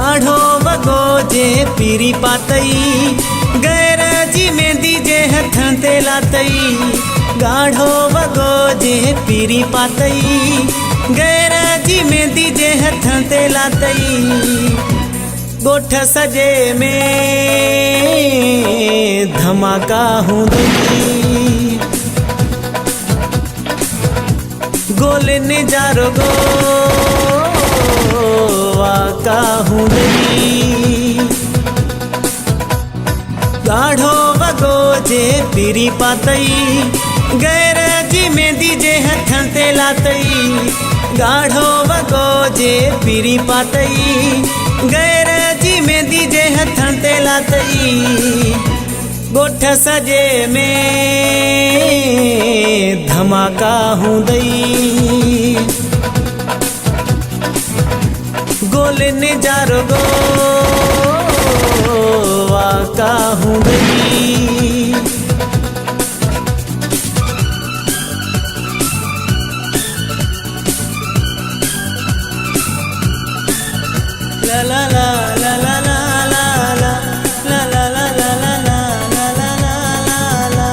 गाढ़ो वगो जे पीरी पातई गैर जी मेहंदी जे हथन ते लातई। गाढ़ो वगो जे पीरी पातई गैर जी मेहंदी जे हथन ते लातई। गोठ सजे में धमाका हूंदई गोल निजारो गो वाका हूंदई। गाढ़ो वगो जे पीरी पातई गैर जी मेहंदी जे हथन ते लातई। गाढ़ो वगो जे पीरी पातई गैर जी मेहंदी जे हथन ते लातई। गोठ सजे में धमाका हूंदई गोल निजारो गो वाका हूंदई। ला ला ला ला ला ला ला ला ला ला ला ला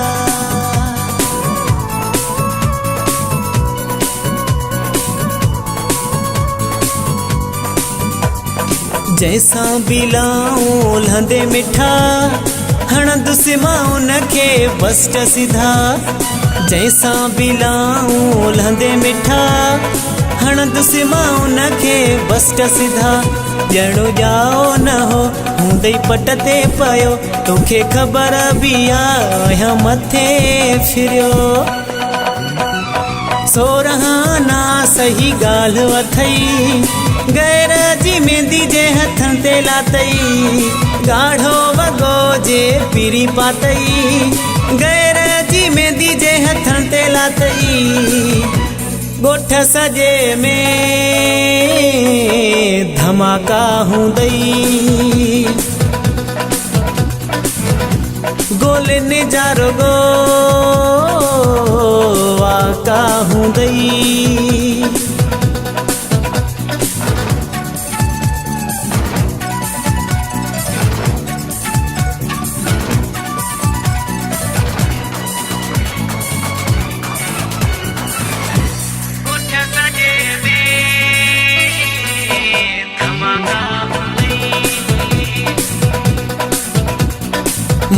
जैसा बिलाऊं लंदे मिठा हण दुस्माऊं नखे बस्ट सीधा। जैसा बिलाऊं लंदे मिठा हण दुस्माऊं नखे बस्ट सीधा। ॼणो जाओ न हो हूंदई पट ते पयो तोखे ख़बर बि आहियां मथे फिरियो। सोरहाना सही ॻाल्हि अथई गैर जी मेहंदी जे हथन ते लातई। गाढ़ो वगो जे पीरी पातई गैर जी मेहंदी जे हथन ते लातई। गोठ सजे में धमाका हूंदई गोल निजारो गो वाका हूंदई।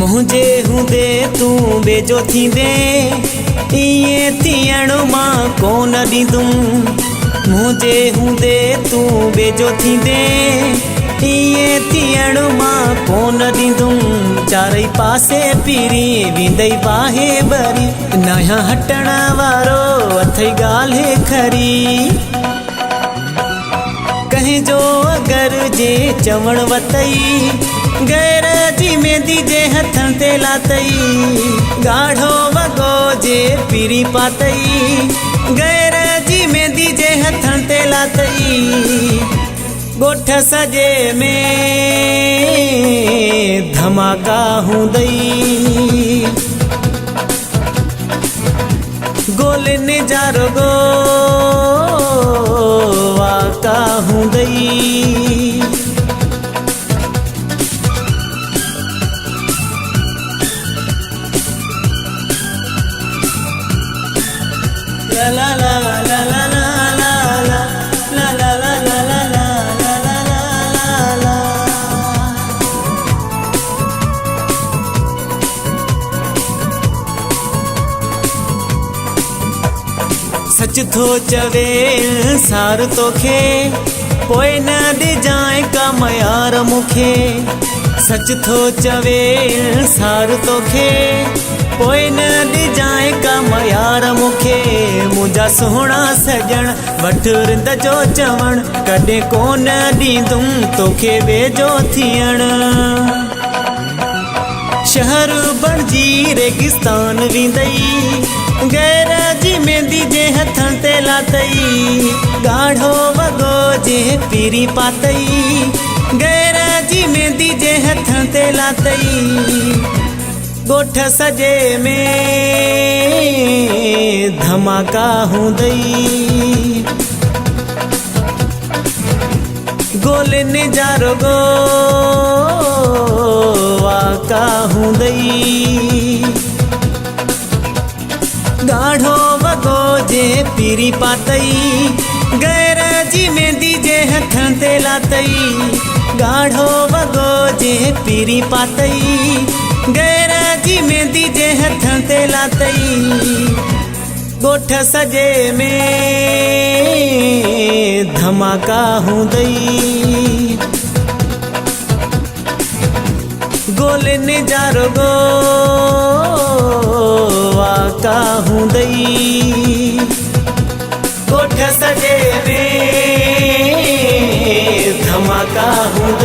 मुझे हूंदे तू बेजो थींदे इए थियण मां कोन ॾींदुम। मुझे हूंदे तू बेजो थींदे इए थियण मां कोन ॾींदुम। चारई पासे पीरी वेंदई बाहे भरी नया हटण वारो अथई ॻाल्हि खरी। कंहिंजो अगर जे चवण वतई गैर जी मेहंदी जे हथन ते लातई। गाढ़ो वगो जे पीरी पातई गैर जी मेहंदी जे हथन ते लातई। गोठ सजे में धमाका हूंदई गोल निजारो गो वाका हूंदई। ला ला ला ला ला ला ला ला ला ला ला ला ला ला। सच थो चवे सार तोखे पोइ न ॾिजाए का मयार मूंखे। सच थो चवे सार तोखे पोइ न ॾिजाए का मयार मूंखे। मुंहिंजा सुहिणा सॼण वठ रिंद जो चवण कॾहिं कोन ॾींदुम तोखे वेझो थियण। शहर बणजी रेगिस्तान वेंदई गैर जी मेहंदी जे हथन ते लातई। गाढ़ो वगो जे पीरी पातई गैर जी मेहंदी जे हथन ते लातई। गोठ सजे में धमाका हूंदई गोल नजारो गो वाका हुँदै गाढो बगो जे पिरी पातै गएर जिमेदी जे हथन ते लातै गाढो बगो जे पिरी पातै गएर जिमेदी जे हथन ते लातै गोठ सजे में धमाका हुँदै गोल नजारो गो वाका हुँदै गोठ सजे में धमाका हुँदै।